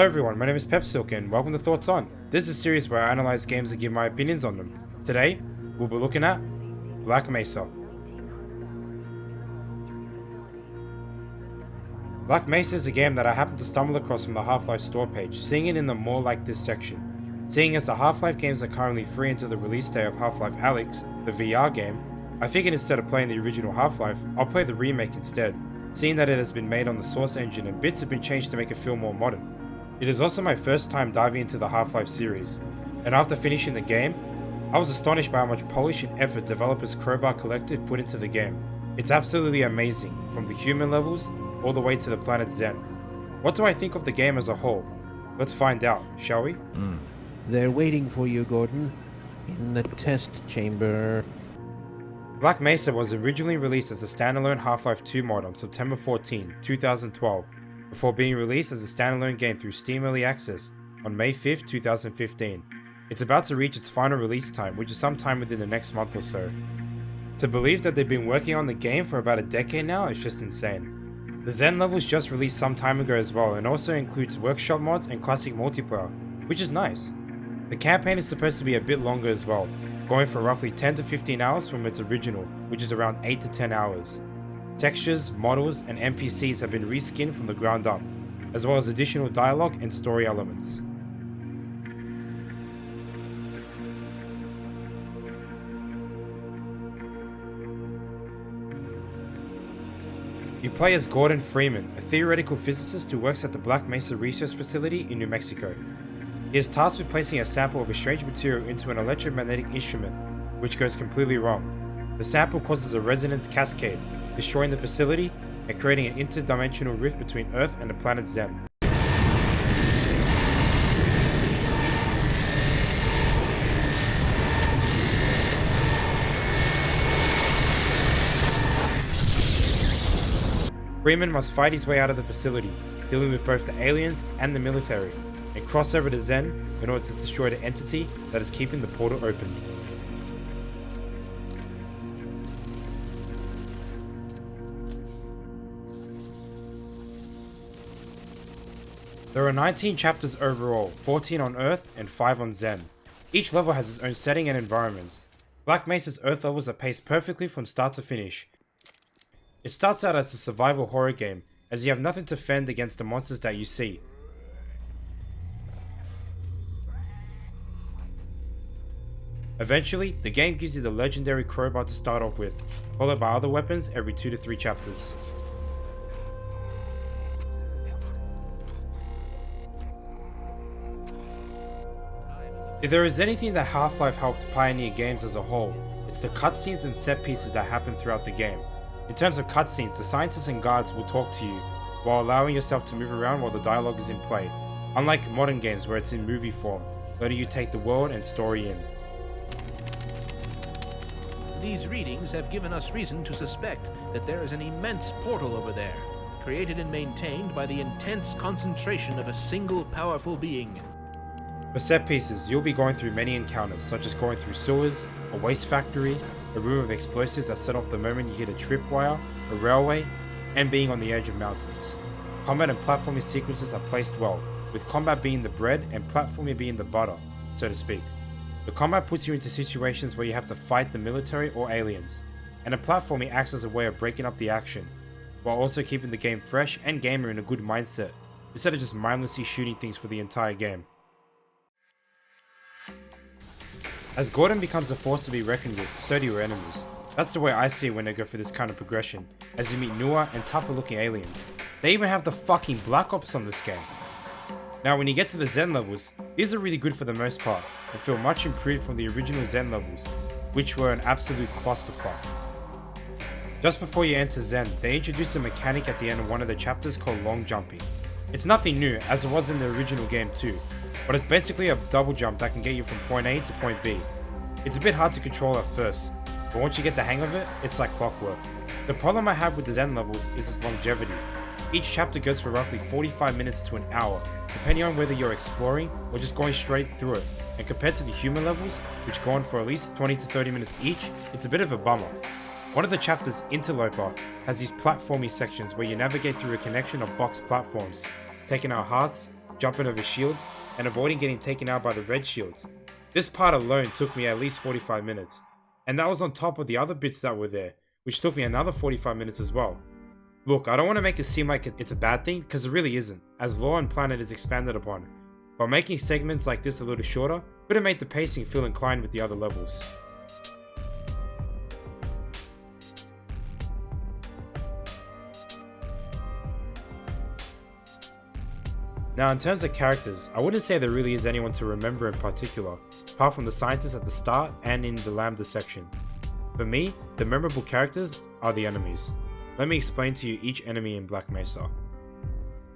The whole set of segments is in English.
everyone, my name is Pepsilk and welcome to Thoughts On. This is a series where I analyze games and give my opinions on them. Today, we'll be looking at Black Mesa. Black Mesa is a game that I happened to stumble across from the Half-Life store page, seeing it in the More Like This section. Seeing as the Half-Life games are currently free until the release day of Half-Life Alyx, the VR game, I figured instead of playing the original Half-Life, I'll play the remake instead, seeing that it has been made on the source engine and bits have been changed to make it feel more modern. It is also my first time diving into the Half-Life series, and after finishing the game, I was astonished by how much polish and effort developers Crowbar Collective put into the game. It's absolutely amazing, from the human levels all the way to the planet Zen. What do I think of the game as a whole? Let's find out, shall we? They're waiting for you, Gordon. In the test chamber. Black Mesa was originally released as a standalone Half-Life 2 mod on September 14, 2012, before being released as a standalone game through Steam Early Access on May 5, 2015. It's about to reach its final release time, which is sometime within the next month or so. To believe that they've been working on the game for about a decade now is just insane. The Zen levels just released some time ago as well, and also includes workshop mods and classic multiplayer, which is nice. The campaign is supposed to be a bit longer as well, going from roughly 10 to 15 hours from its original, which is around 8 to 10 hours. Textures, models, and NPCs have been reskinned from the ground up, as well as additional dialogue and story elements. You play as Gordon Freeman, a theoretical physicist who works at the Black Mesa Research Facility in New Mexico. He is tasked with placing a sample of a strange material into an electromagnetic instrument, which goes completely wrong. The sample causes a resonance cascade, destroying the facility and creating an interdimensional rift between Earth and the planet Zen. Freeman must fight his way out of the facility, dealing with both the aliens and the military, and cross over to Zen in order to destroy the entity that is keeping the portal open. There are 19 chapters overall, 14 on Earth and 5 on Zen. Each level has its own setting and environments. Black Mesa's Earth levels are paced perfectly from start to finish. It starts out as a survival horror game, as you have nothing to fend against the monsters that you see. Eventually, the game gives you the legendary crowbar to start off with, followed by other weapons every 2 to 3 chapters. If there is anything that Half-Life helped pioneer games as a whole, it's the cutscenes and set pieces that happen throughout the game. In terms of cutscenes, the scientists and guards will talk to you, while allowing yourself to move around while the dialogue is in play, unlike modern games where it's in movie form, letting you take the world and story in. These readings have given us reason to suspect that there is an immense portal over there, created and maintained by the intense concentration of a single powerful being. For set pieces, you'll be going through many encounters, such as going through sewers, a waste factory, a room of explosives that set off the moment you hit a tripwire, a railway, and being on the edge of mountains. Combat and platforming sequences are placed well, with combat being the bread and platforming being the butter, so to speak. The combat puts you into situations where you have to fight the military or aliens, and the platforming acts as a way of breaking up the action, while also keeping the game fresh and gamer in a good mindset, instead of just mindlessly shooting things for the entire game. As Gordon becomes a force to be reckoned with, so do your enemies. That's the way I see it when they go for this kind of progression, as you meet newer and tougher looking aliens. They even have the fucking Black Ops on this game. Now when you get to the Zen levels, these are really good for the most part, and feel much improved from the original Zen levels, which were an absolute clusterfuck. Just before you enter Zen, they introduce a mechanic at the end of one of the chapters called long jumping. It's nothing new, as it was in the original game too, but it's basically a double jump that can get you from point A to point B. It's a bit hard to control at first, but once you get the hang of it, it's like clockwork. The problem I have with the Zen levels is its longevity. Each chapter goes for roughly 45 minutes to an hour, depending on whether you're exploring or just going straight through it, and compared to the human levels, which go on for at least 20 to 30 minutes each, it's a bit of a bummer. One of the chapters, Interloper, has these platforming sections where you navigate through a connection of box platforms, taking out hearts, jumping over shields, and avoiding getting taken out by the red shields. This part alone took me at least 45 minutes, and that was on top of the other bits that were there, which took me another 45 minutes as well. Look, I don't want to make it seem like it's a bad thing, because it really isn't, as lore and planet is expanded upon, but making segments like this a little shorter could have made the pacing feel inclined with the other levels. Now in terms of characters, I wouldn't say there really is anyone to remember in particular, apart from the scientists at the start and in the Lambda section. For me, the memorable characters are the enemies. Let me explain to you each enemy in Black Mesa.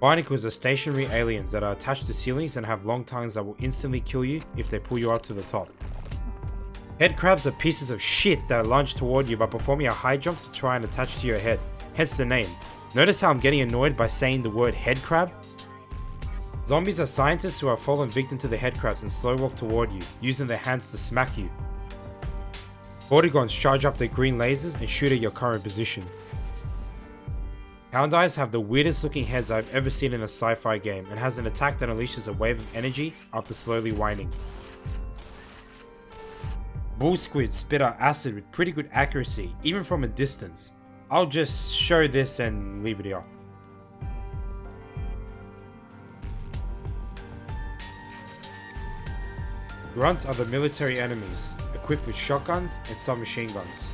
Barnacles are stationary aliens that are attached to ceilings and have long tongues that will instantly kill you if they pull you up to the top. Head crabs are pieces of shit that lunge toward you by performing a high jump to try and attach to your head, hence the name. Notice how I'm getting annoyed by saying the word head crab? Zombies are scientists who have fallen victim to the head crabs and slow walk toward you, using their hands to smack you. Vortigons charge up their green lasers and shoot at your current position. Hound Eyes have the weirdest looking heads I've ever seen in a sci-fi game and has an attack that unleashes a wave of energy after slowly winding. Bull squids spit out acid with pretty good accuracy, even from a distance. I'll just show this and leave it here. Grunts are the military enemies, equipped with shotguns and submachine guns.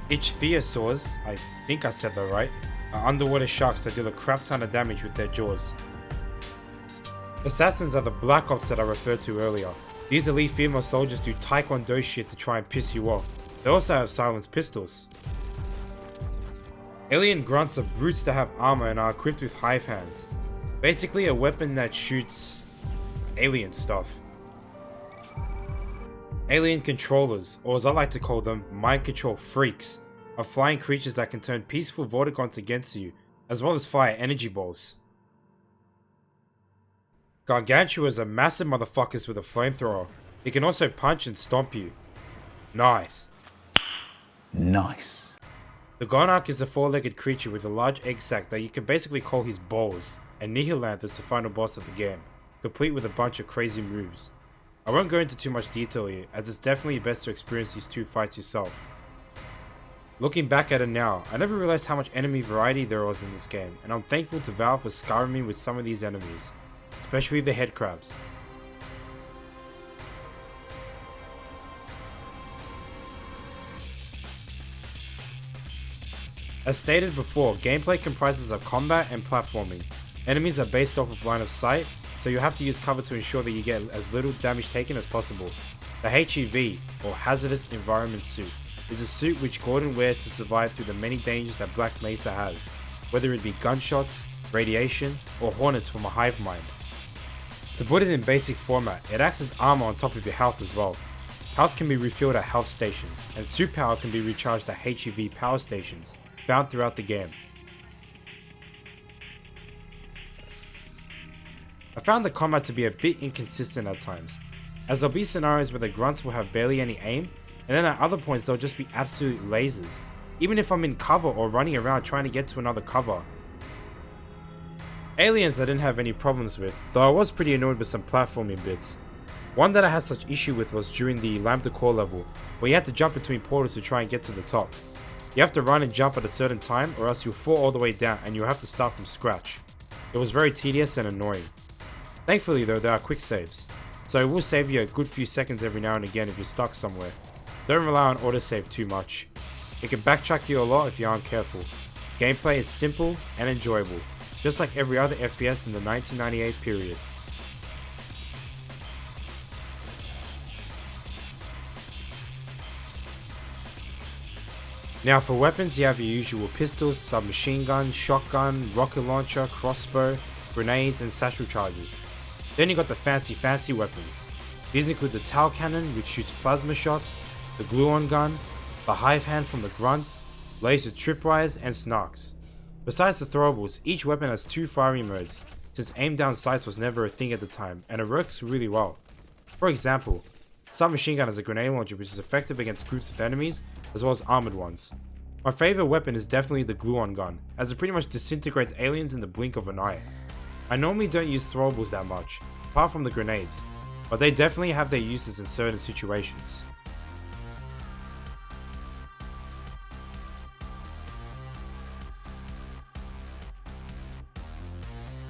Ichthyosaurs, I think I said that right, are underwater sharks that deal a crap ton of damage with their jaws. Assassins are the black ops that I referred to earlier. These elite female soldiers do taekwondo shit to try and piss you off. They also have silenced pistols. Alien grunts are brutes that have armor and are equipped with hive hands. Basically a weapon that shoots alien stuff. Alien controllers, or as I like to call them, mind control freaks, are flying creatures that can turn peaceful Vortigons against you, as well as fire energy balls. Gargantuas are massive motherfuckers with a flamethrower. They can also punch and stomp you. Nice. Nice. The Gonarch is a four-legged creature with a large egg sac that you can basically call his balls, and Nihilanth is the final boss of the game, complete with a bunch of crazy moves. I won't go into too much detail here, as it's definitely best to experience these two fights yourself. Looking back at it now, I never realized how much enemy variety there was in this game, and I'm thankful to Valve for scarring me with some of these enemies, especially the head crabs. As stated before, gameplay comprises of combat and platforming. Enemies are based off of line of sight, so you have to use cover to ensure that you get as little damage taken as possible. The HEV, or Hazardous Environment Suit, is a suit which Gordon wears to survive through the many dangers that Black Mesa has, whether it be gunshots, radiation, or hornets from a hive mind. To put it in basic format, it acts as armor on top of your health as well. Health can be refilled at health stations, and suit power can be recharged at HEV power stations, found throughout the game. I found the combat to be a bit inconsistent at times, as there'll be scenarios where the grunts will have barely any aim, and then at other points they'll just be absolute lasers, even if I'm in cover or running around trying to get to another cover. Aliens I didn't have any problems with, though I was pretty annoyed with some platforming bits. One that I had such issue with was during the Lambda core level, where you had to jump between portals to try and get to the top. You have to run and jump at a certain time or else you'll fall all the way down and you'll have to start from scratch. It was very tedious and annoying. Thankfully though, there are quick saves, so it will save you a good few seconds every now and again if you're stuck somewhere. Don't rely on autosave too much. It can backtrack you a lot if you aren't careful. Gameplay is simple and enjoyable, just like every other FPS in the 1998 period. Now for weapons, you have your usual pistols, submachine gun, shotgun, rocket launcher, crossbow, grenades and satchel charges. Then you got the fancy weapons. These include the Tau Cannon, which shoots plasma shots, the Gluon Gun, the Hive Hand from the Grunts, laser tripwires and snarks. Besides the throwables, each weapon has two firing modes, since aim down sights was never a thing at the time, and it works really well. For example, Submachine Gun is a grenade launcher which is effective against groups of enemies, as well as armored ones. My favourite weapon is definitely the gluon gun, as it pretty much disintegrates aliens in the blink of an eye. I normally don't use throwables that much, apart from the grenades, but they definitely have their uses in certain situations.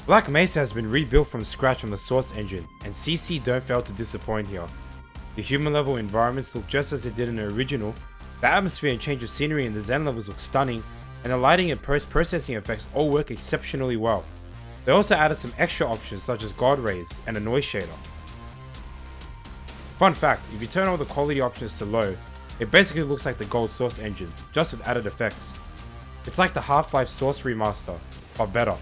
Black Mesa has been rebuilt from scratch on the source engine, and CC don't fail to disappoint here. The human level environments look just as they did in the original, the atmosphere and change of scenery in the Zen levels look stunning, and the lighting and post-processing effects all work exceptionally well. They also added some extra options such as guard rays and a noise shader. Fun fact, if you turn all the quality options to low, it basically looks like the gold source engine, just with added effects. It's like the Half-Life Source remaster, but better.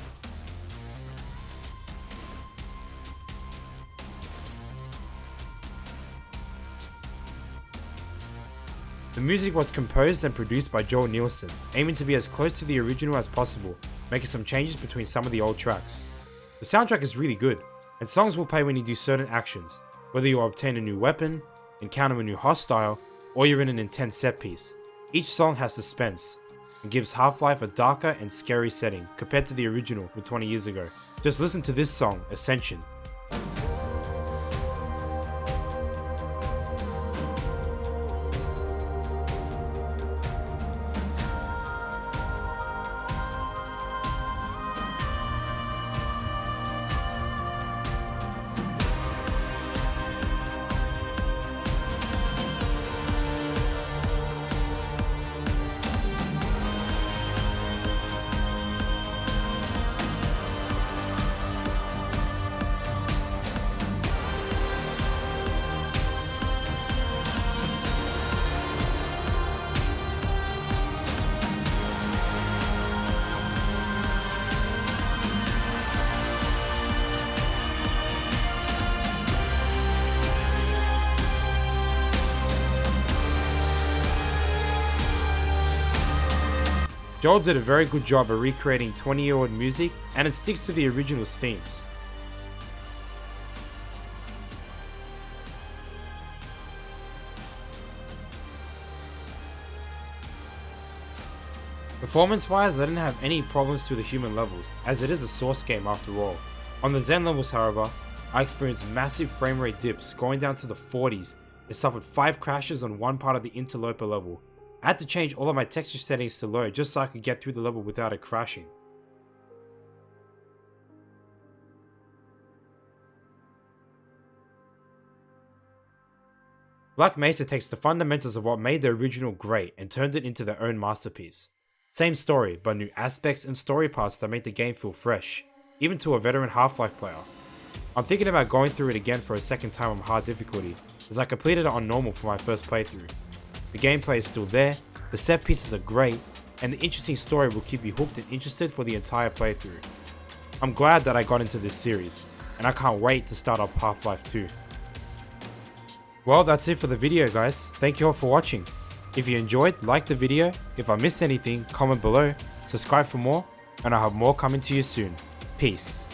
The music was composed and produced by Joel Nielsen, aiming to be as close to the original as possible, making some changes between some of the old tracks. The soundtrack is really good, and songs will play when you do certain actions, whether you obtain a new weapon, encounter a new hostile, or you're in an intense set piece. Each song has suspense, and gives Half-Life a darker and scary setting compared to the original from 20 years ago. Just listen to this song, Ascension. Joel did a very good job of recreating 20-year-old music, and it sticks to the original's themes. Performance-wise, I didn't have any problems through the human levels, as it is a source game after all. On the Zen levels, however, I experienced massive frame rate dips going down to the 40s. It suffered 5 crashes on one part of the interloper level. I had to change all of my texture settings to low just so I could get through the level without it crashing. Black Mesa takes the fundamentals of what made the original great and turned it into their own masterpiece. Same story, but new aspects and story parts that make the game feel fresh, even to a veteran Half-Life player. I'm thinking about going through it again for a second time on hard difficulty, as I completed it on normal for my first playthrough. The gameplay is still there, the set pieces are great, and the interesting story will keep you hooked and interested for the entire playthrough. I'm glad that I got into this series, and I can't wait to start up Half-Life 2. Well, that's it for the video guys, thank you all for watching. If you enjoyed, like the video, if I missed anything, comment below, subscribe for more, and I'll have more coming to you soon. Peace.